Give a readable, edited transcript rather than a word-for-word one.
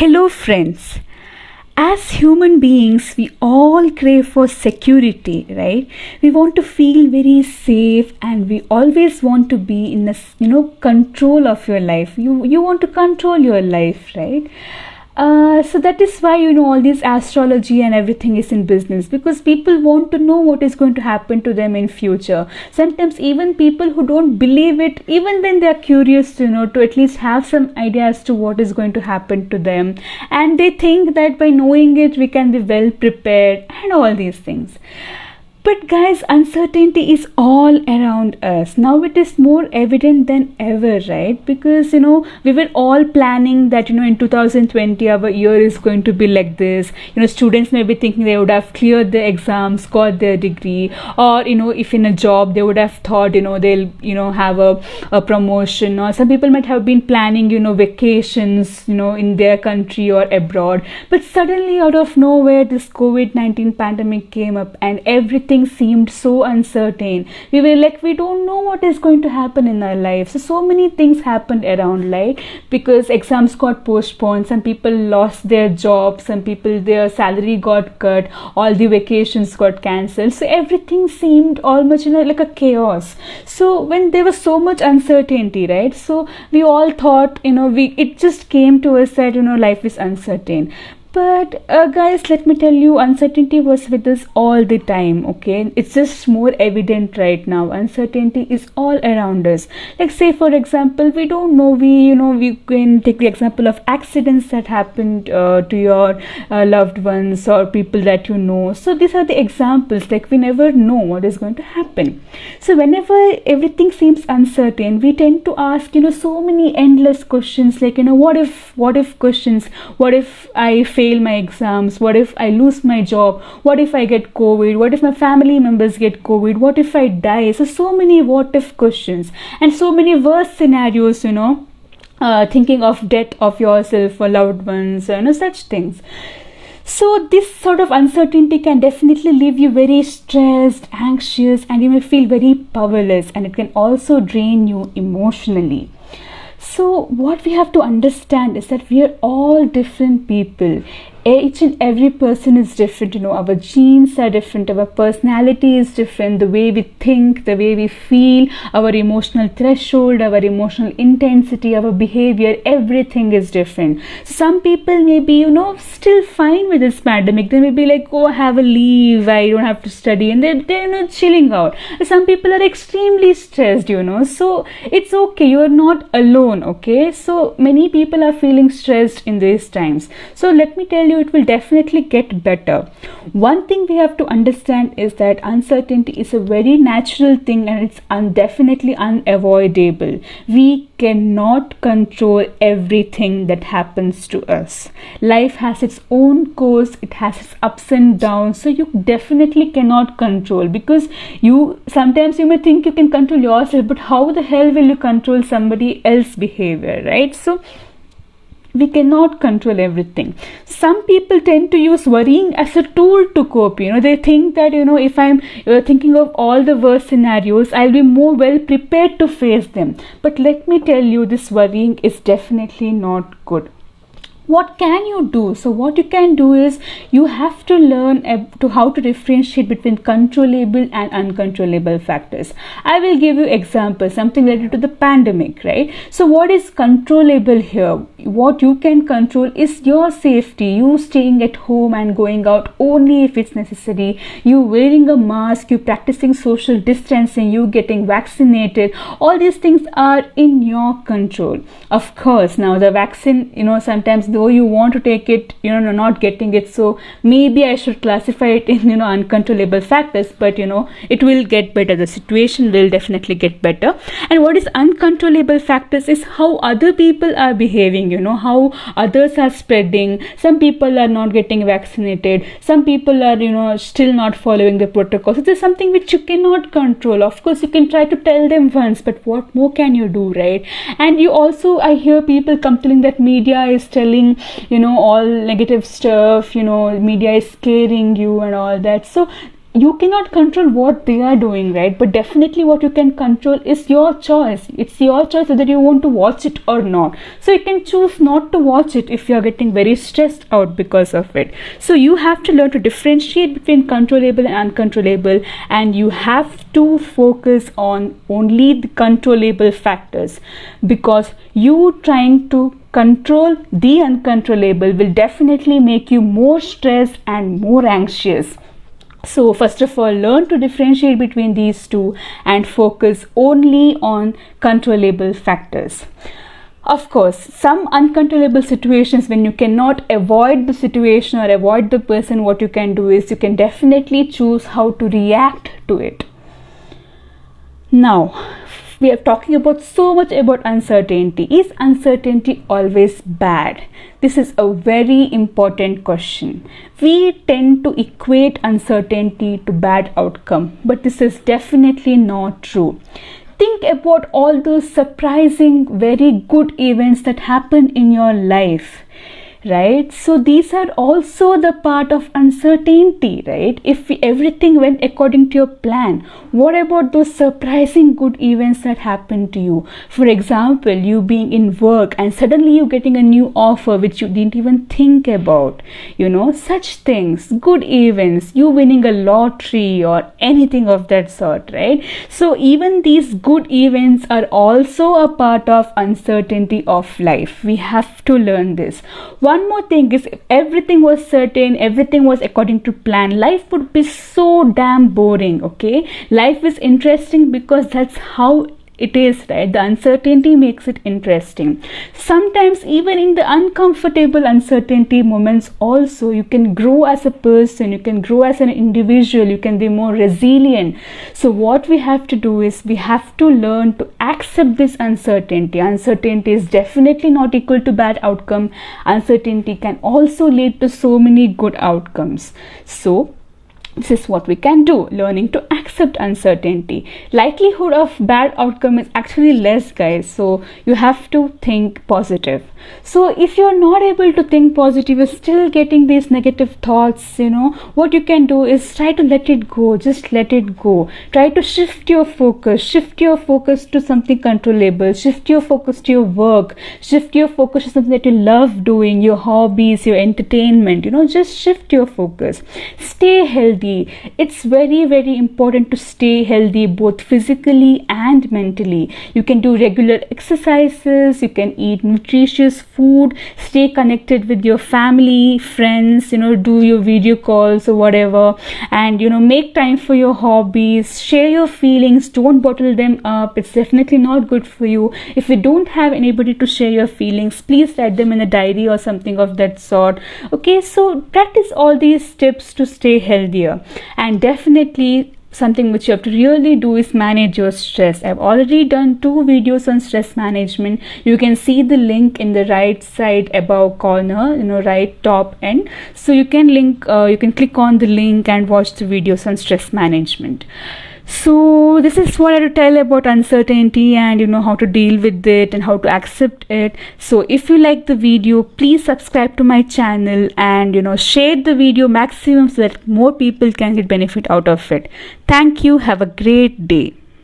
Hello, friends. As human beings, we all crave for security, right? We want to feel very safe, and we always want to be in a control of your life. You want to control your life, right? So that is why all this astrology and everything is in business, because people want to know what is going to happen to them in future. Sometimes even people who don't believe it, even then they are curious to at least have some idea as to what is going to happen to them, and they think that by knowing it we can be well prepared and all these things. But guys, uncertainty is all around us. Now it is more evident than ever, right? Because we were all planning that in 2020 our year is going to be like this. Students may be thinking they would have cleared the exams, got their degree, or if in a job they would have thought they'll have a promotion, or some people might have been planning vacations in their country or abroad. But suddenly out of nowhere this COVID-19 pandemic came up, and everything seemed so uncertain. We were like, we don't know what is going to happen in our lives. So many things happened around, right? Because exams got postponed, some people lost their jobs, some people their salary got cut, all the vacations got cancelled. So everything seemed almost like a chaos. So when there was so much uncertainty, right? So we all thought it just came to us that life is uncertain. But guys, let me tell you, uncertainty was with us all the time, okay? It's just more evident right now. Uncertainty is all around us. Like, say for example, we don't know, we can take the example of accidents that happened to your loved ones or people that you know. So these are the examples. Like, we never know what is going to happen. So whenever everything seems uncertain, we tend to ask so many endless questions, like what if questions. What if I fail my exams? What if I lose my job? What if I get COVID? What if my family members get COVID? What if I die? So many what if questions, and so many worst scenarios, thinking of death of yourself or loved ones, such things. So this sort of uncertainty can definitely leave you very stressed, anxious, and you may feel very powerless, and it can also drain you emotionally. So what we have to understand is that we are all different people. Each and every person is different. Our genes are different, our personality is different, the way we think, the way we feel, our emotional threshold, our emotional intensity, our behavior, everything is different. Some people may be still fine with this pandemic. They may be like, oh, I have a leave, I don't have to study, and they're chilling out. Some people are extremely stressed, so it's okay, you are not alone, okay? So many people are feeling stressed in these times. So let me tell you, it will definitely get better. One thing we have to understand is that uncertainty is a very natural thing, and it's definitely unavoidable. We cannot control everything that happens to us. Life has its own course, it has its ups and downs, so you definitely cannot control, because sometimes you may think you can control yourself, but how the hell will you control somebody else's behavior, right? So we cannot control everything. Some people tend to use worrying as a tool to cope. They think that if I'm thinking of all the worst scenarios, I'll be more well prepared to face them. But let me tell you, this worrying is definitely not good. What can you do? So what you can do is, you have to learn how to differentiate between controllable and uncontrollable factors. I will give you examples, something related to the pandemic, right? So what is controllable here? What you can control is your safety, you staying at home and going out only if it's necessary, you wearing a mask, you practicing social distancing, you getting vaccinated. All these things are in your control. Of course, now the vaccine, sometimes though you want to take it, not getting it, so maybe I should classify it in uncontrollable factors, but it will get better, the situation will definitely get better. And what is uncontrollable factors is how other people are behaving, how others are spreading. Some people are not getting vaccinated, some people are still not following the protocols. So there's something which you cannot control. Of course you can try to tell them once, but what more can you do, right? And you also, I hear people complaining that media is telling all negative stuff, media is scaring you and all that. So you cannot control what they are doing, right? But definitely what you can control is your choice. It's your choice whether you want to watch it or not. So you can choose not to watch it if you are getting very stressed out because of it. So you have to learn to differentiate between controllable and uncontrollable, and you have to focus on only the controllable factors, because you trying to control the uncontrollable will definitely make you more stressed and more anxious. So first of all, learn to differentiate between these two and focus only on controllable factors. Of course, some uncontrollable situations, when you cannot avoid the situation or avoid the person, what you can do is you can definitely choose how to react to it. Now, we are talking about so much about uncertainty. Is uncertainty always bad? This is a very important question. We tend to equate uncertainty to bad outcome, but this is definitely not true. Think about all those surprising, very good events that happen in your life, right? So these are also the part of uncertainty, right? If everything went according to your plan, what about those surprising good events that happened to you? For example, you being in work and suddenly you getting a new offer which you didn't even think about, such things, good events, you winning a lottery or anything of that sort, right? So even these good events are also a part of uncertainty of life. We have to learn this. One more thing is, if everything was certain, everything was according to plan, life would be so damn boring, okay? Life is interesting because that's how it is, right? The uncertainty makes it interesting. Sometimes even in the uncomfortable uncertainty moments also, you can grow as a person, you can grow as an individual, you can be more resilient. So what we have to do is we have to learn to accept this uncertainty. Uncertainty is definitely not equal to bad outcome. Uncertainty can also lead to so many good outcomes. So this is what we can do, learning to accept uncertainty. Likelihood of bad outcome is actually less, guys, so you have to think positive. So if you're not able to think positive, you're still getting these negative thoughts, what you can do is try to let it go. Just let it go. Try to shift your focus to something controllable, shift your focus to your work, shift your focus to something that you love doing, your hobbies, your entertainment, just shift your focus. Stay healthy. It's very, very important to stay healthy, both physically and mentally. You can do regular exercises, you can eat nutritious food, stay connected with your family, friends, do your video calls or whatever, and make time for your hobbies, share your feelings, don't bottle them up. It's definitely not good for you. If you don't have anybody to share your feelings, please write them in a diary or something of that sort. Okay, so practice all these tips to stay healthier. And definitely something which you have to really do is manage your stress. I've already done 2 videos on stress management. You can see the link in the right side above corner, right top end. So you can click on the link and watch the videos on stress management. So this is what I have to tell about uncertainty and how to deal with it and how to accept it. So if you like the video, please subscribe to my channel and share the video maximum so that more people can get benefit out of it. Thank you. Have a great day.